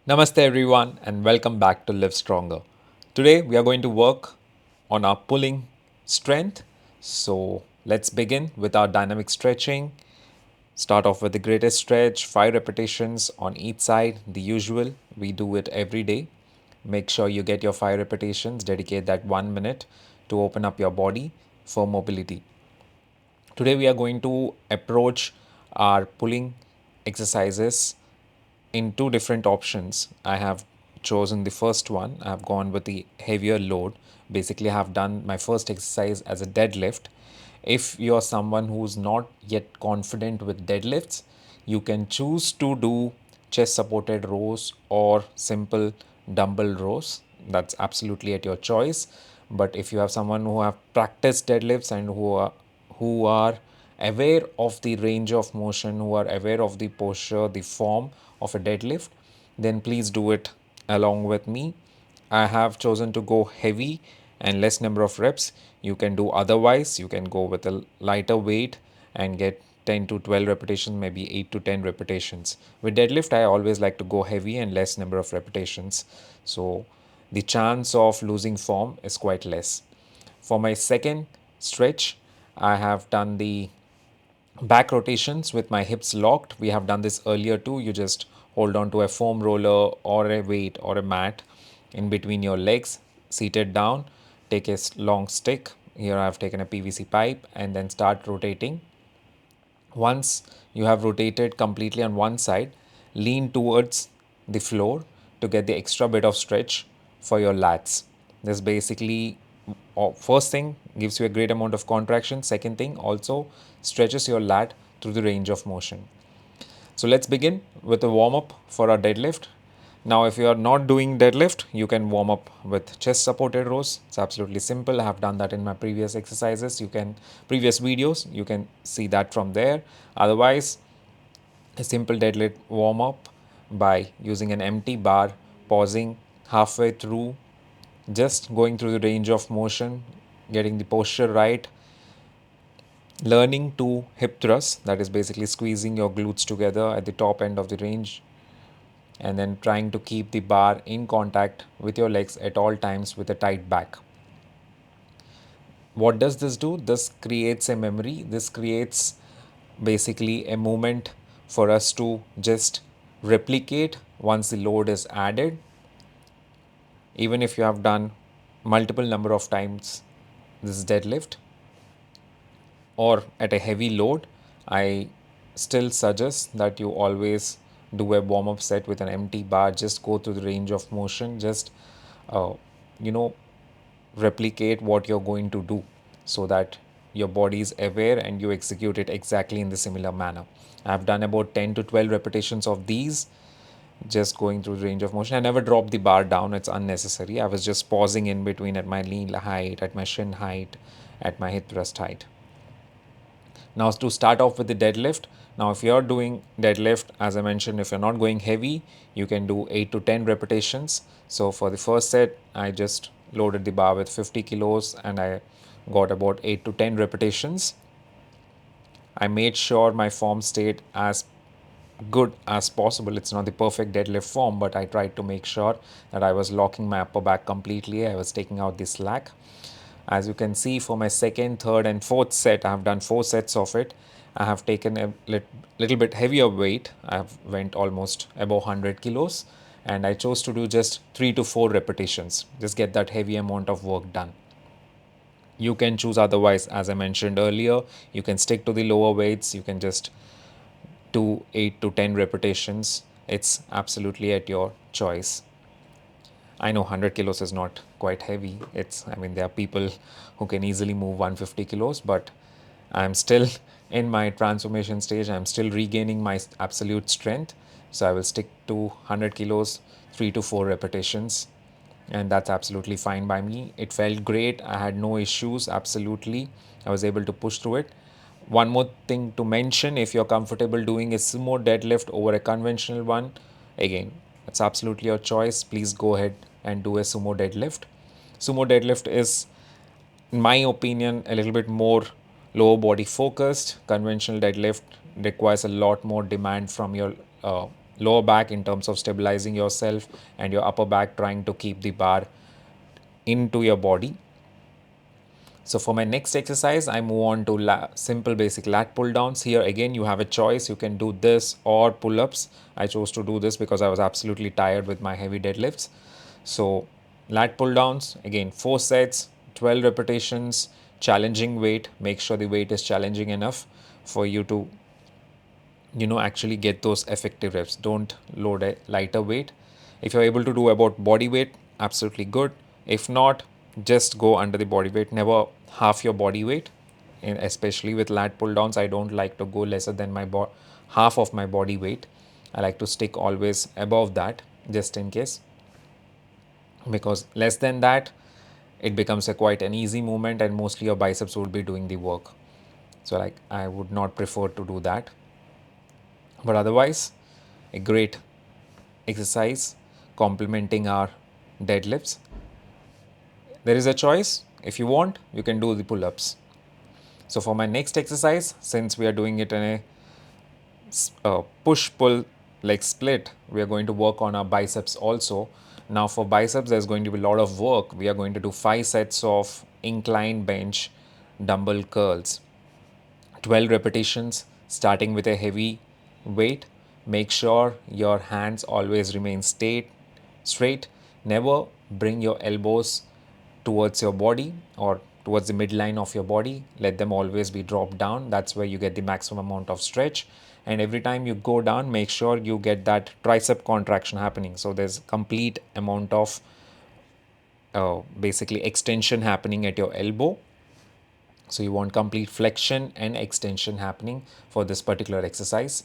Namaste everyone and welcome back to LiveStronger. Today we are going to work on our pulling strength. So let's begin with our dynamic stretching. Start off with the greatest stretch, 5 repetitions on each side, the usual. We do it every day. Make sure you get your 5 repetitions, dedicate that 1 minute to open up your body for mobility. Today we are going to approach our pulling exercises in two different options. I have chosen the first one. I have gone with the heavier load. Basically, I have done my first exercise as a deadlift. If you're someone who's not yet confident with deadlifts, you can choose to do chest supported rows or simple dumbbell rows. That's absolutely at your choice. But if you have someone who have practiced deadlifts and who are aware of the range of motion, who are aware of the posture, the form of a deadlift, then please do it along with me. I have chosen to go heavy and less number of reps. You can do otherwise. You can go with a lighter weight and get 10 to 12 repetitions, maybe 8 to 10 repetitions. With deadlift, I always like to go heavy and less number of repetitions. So the chance of losing form is quite less. For my second stretch, I have done the back rotations with my hips locked. We have done this earlier too. You just hold on to a foam roller or a weight or a mat in between your legs, seated down, take a long stick. Here I have taken a PVC pipe and then start rotating. Once you have rotated completely on one side, lean towards the floor to get the extra bit of stretch for your lats. This basically, first thing, gives you a great amount of contraction. Second thing, also stretches your lat through the range of motion. So let's begin with a warm up for our deadlift. Now, if you are not doing deadlift, you can warm up with chest supported rows. It's absolutely simple. I have done that in my previous exercises. Previous videos, you can see that from there. Otherwise, a simple deadlift warm up by using an empty bar, pausing halfway through, just going through the range of motion, getting the posture right, learning to hip thrust, that is basically squeezing your glutes together at the top end of the range, and then trying to keep the bar in contact with your legs at all times with a tight back. What does this do? This creates a memory. This creates basically a movement for us to just replicate once the load is added. Even if you have done multiple number of times this deadlift or at a heavy load, I still suggest that you always do a warm up set with an empty bar. Just go through the range of motion. Just, uh, you know, replicate what you're going to do so that your body is aware and you execute it exactly in the similar manner. I've done about 10 to 12 repetitions of these, just going through the range of motion. I never dropped the bar down, it's unnecessary. I was just pausing in between at my knee height, at my shin height, at my hip thrust height. Now, to start off with the deadlift, now if you're doing deadlift, as I mentioned, if you're not going heavy, you can do 8 to 10 repetitions. So for the first set, I just loaded the bar with 50 kilos and I got about 8 to 10 repetitions. I made sure my form stayed as good as possible. It's not the perfect deadlift form, but I tried to make sure that I was locking my upper back completely. I was taking out the slack. As you can see, for my second, third, and fourth set, I have done 4 sets of it. I have taken a little bit heavier weight. I have went almost above 100 kilos, and I chose to do just 3 to 4 repetitions. Just get that heavy amount of work done. You can choose otherwise, as I mentioned earlier. You can stick to the lower weights. You can just do 8 to 10 repetitions. It's absolutely at your choice. I know 100 kilos is not quite heavy. There are people who can easily move 150 kilos, but I'm still in my transformation stage. I'm still regaining my absolute strength. So I will stick to 100 kilos, 3 to 4 repetitions. And that's absolutely fine by me. It felt great. I had no issues. Absolutely. I was able to push through it. One more thing to mention, if you're comfortable doing a sumo deadlift over a conventional one, again, it's absolutely your choice. Please go ahead and do a sumo deadlift. Sumo deadlift is, in my opinion, a little bit more lower body focused. Conventional deadlift requires a lot more demand from your lower back in terms of stabilizing yourself, and your upper back trying to keep the bar into your body. So for my next exercise, I move on to simple basic lat pull downs. Here again, you have a choice. You can do this or pull ups. I chose to do this because I was absolutely tired with my heavy deadlifts. So lat pull downs, again, 4 sets, 12 repetitions, challenging weight. Make sure the weight is challenging enough for you to actually get those effective reps. Don't load a lighter weight. If you're able to do about body weight, absolutely good. If not, just go under the body weight. Never half your body weight. And especially with lat pull downs, I don't like to go lesser than my half of my body weight. I like to stick always above that, just in case, because less than that, it becomes a quite an easy movement, and mostly your biceps will be doing the work. So like, I would not prefer to do that. But otherwise, a great exercise complementing our deadlifts. There is a choice. If you want, you can do the pull-ups. So for my next exercise, since we are doing it in a push-pull leg split, we are going to work on our biceps also. Now for biceps, there's going to be a lot of work. We are going to do 5 sets of incline bench dumbbell curls. 12 repetitions, starting with a heavy weight. Make sure your hands always remain straight. Never bring your elbows towards your body or towards the midline of your body. Let them always be dropped down. That's where you get the maximum amount of stretch. And every time you go down, make sure you get that tricep contraction happening. So there's complete amount of basically extension happening at your elbow. So you want complete flexion and extension happening for this particular exercise.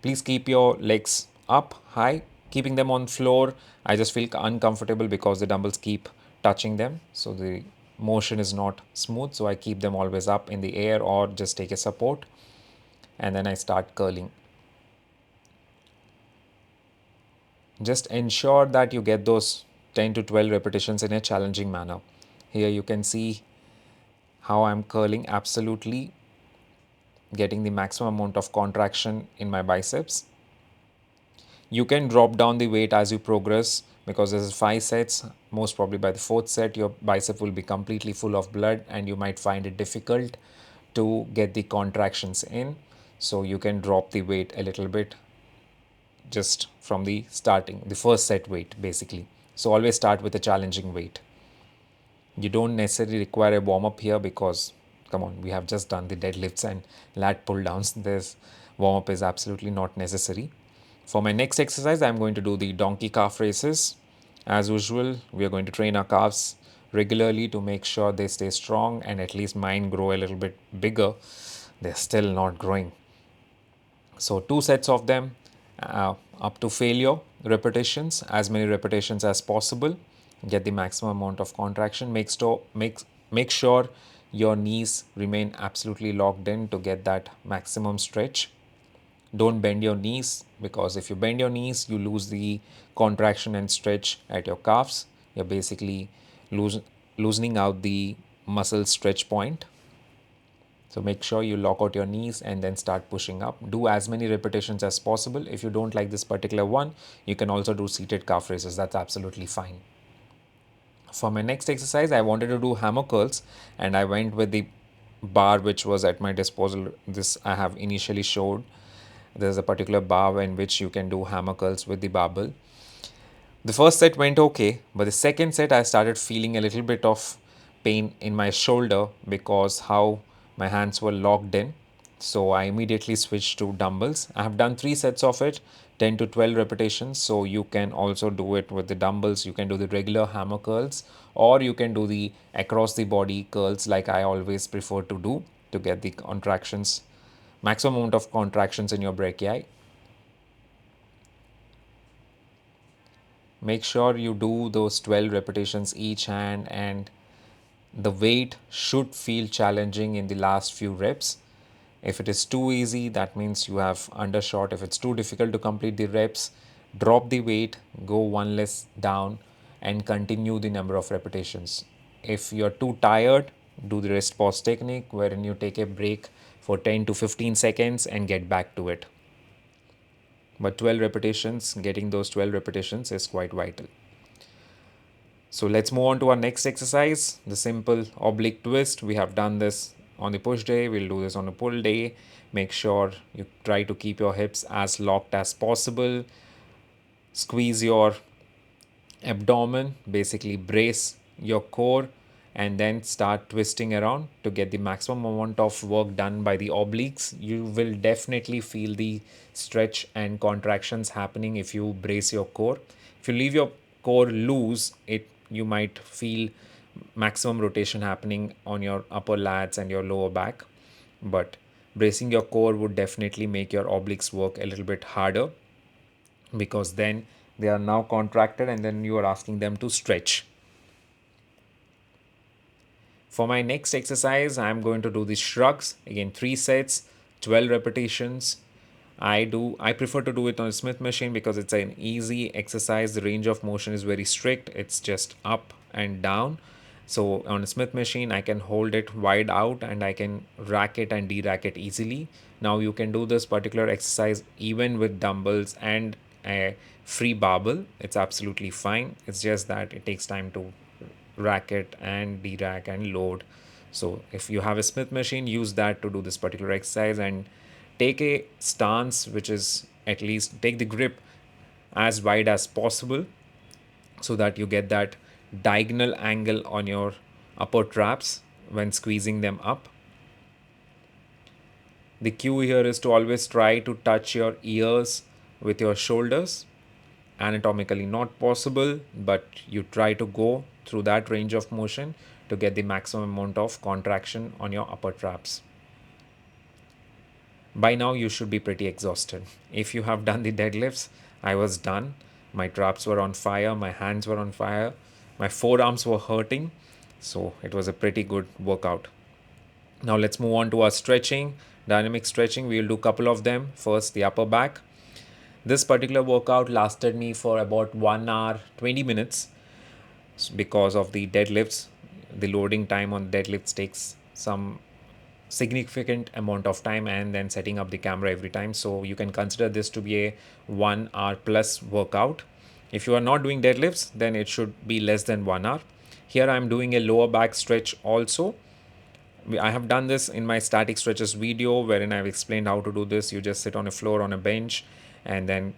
Please keep your legs up high. Keeping them on floor, I just feel uncomfortable because the dumbbells keep touching them. So the motion is not smooth. So I keep them always up in the air or just take a support. And then I start curling. Just ensure that you get those 10 to 12 repetitions in a challenging manner. Here you can see how I'm curling, absolutely getting the maximum amount of contraction in my biceps. You can drop down the weight as you progress because this is 5 sets. Most probably by the 4th set, your bicep will be completely full of blood and you might find it difficult to get the contractions in. So you can drop the weight a little bit just from the first set weight basically. So always start with a challenging weight. You don't necessarily require a warm up here because, come on, we have just done the deadlifts and lat pull downs. This warm up is absolutely not necessary. For my next exercise, I'm going to do the donkey calf raises. As usual, we are going to train our calves regularly to make sure they stay strong and at least mine grow a little bit bigger. They're still not growing. So 2 sets of them up to failure repetitions, as many repetitions as possible. Get the maximum amount of contraction. Make sure your knees remain absolutely locked in to get that maximum stretch. Don't bend your knees because if you bend your knees, you lose the contraction and stretch at your calves. You're basically loosening out the muscle stretch point. So make sure you lock out your knees and then start pushing up. Do as many repetitions as possible. If you don't like this particular one, you can also do seated calf raises. That's absolutely fine. For my next exercise, I wanted to do hammer curls and I went with the bar which was at my disposal. This I have initially showed. There's a particular bar in which you can do hammer curls with the barbell. The first set went okay, but the second set I started feeling a little bit of pain in my shoulder because how my hands were locked in. So I immediately switched to dumbbells. I have done 3 sets of it, 10 to 12 repetitions. So you can also do it with the dumbbells. You can do the regular hammer curls or you can do the across the body curls like I always prefer to do to get the contractions, maximum amount of contractions in your brachii. Make sure you do those 12 repetitions each hand and the weight should feel challenging in the last few reps. If it is too easy, that means you have undershot. If it's too difficult to complete the reps, drop the weight, go one less down and continue the number of repetitions. If you're too tired, do the rest pause technique wherein you take a break for 10 to 15 seconds and get back to it. But 12 repetitions, getting those 12 repetitions is quite vital. So let's move on to our next exercise, the simple oblique twist. We have done this on the push day, we'll do this on the pull day. Make sure you try to keep your hips as locked as possible. Squeeze your abdomen, basically brace your core, and then start twisting around to get the maximum amount of work done by the obliques. You will definitely feel the stretch and contractions happening if you brace your core. If you leave your core loose, it you might feel maximum rotation happening on your upper lats and your lower back, but bracing your core would definitely make your obliques work a little bit harder, because then they are now contracted and then you are asking them to stretch. For my next exercise, I'm going to do the shrugs. Again, 3 sets, 12 repetitions. I prefer to do it on a Smith machine because it's an easy exercise. The range of motion is very strict. It's just up and down. So on a Smith machine, I can hold it wide out and I can rack it and de-rack it easily. Now you can do this particular exercise even with dumbbells and a free barbell. It's absolutely fine. It's just that it takes time to rack it and de-rack and load. So if you have a Smith machine, use that to do this particular exercise and take a stance which is, at least take the grip as wide as possible so that you get that diagonal angle on your upper traps when squeezing them up. The cue here is to always try to touch your ears with your shoulders. Anatomically not possible, but you try to go through that range of motion to get the maximum amount of contraction on your upper traps. By now you should be pretty exhausted. If you have done the deadlifts, I was done. My traps were on fire, my hands were on fire, my forearms were hurting. So it was a pretty good workout. Now let's move on to our stretching, dynamic stretching. We'll do a couple of them. First, the upper back. This particular workout lasted me for about 1 hour 20 minutes because of the deadlifts. The loading time on deadlifts takes some significant amount of time, and then setting up the camera every time. So you can consider this to be a 1 hour plus workout. If you are not doing deadlifts, then it should be less than 1 hour. Here I'm doing a lower back stretch also. I have done this in my static stretches video wherein I've explained how to do this. You just sit on a floor on a bench, and then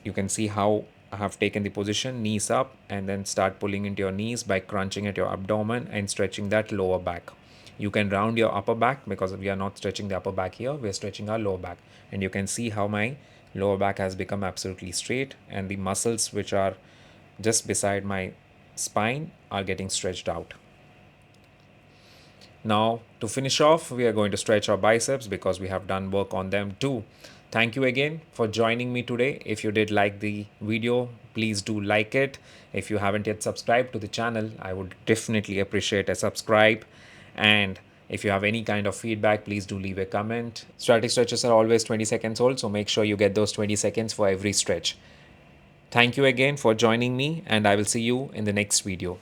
you can see how I have taken the position, knees up, and then start pulling into your knees by crunching at your abdomen and stretching that lower back. You can round your upper back because we are not stretching the upper back here, we are stretching our lower back. And you can see how my lower back has become absolutely straight, and the muscles which are just beside my spine are getting stretched out. Now, to finish off, we are going to stretch our biceps because we have done work on them too. Thank you again for joining me today. If you did like the video, please do like it. If you haven't yet subscribed to the channel, I would definitely appreciate a subscribe. And if you have any kind of feedback, please do leave a comment. Static stretches are always 20 seconds old, so make sure you get those 20 seconds for every stretch. Thank you again for joining me, and I will see you in the next video.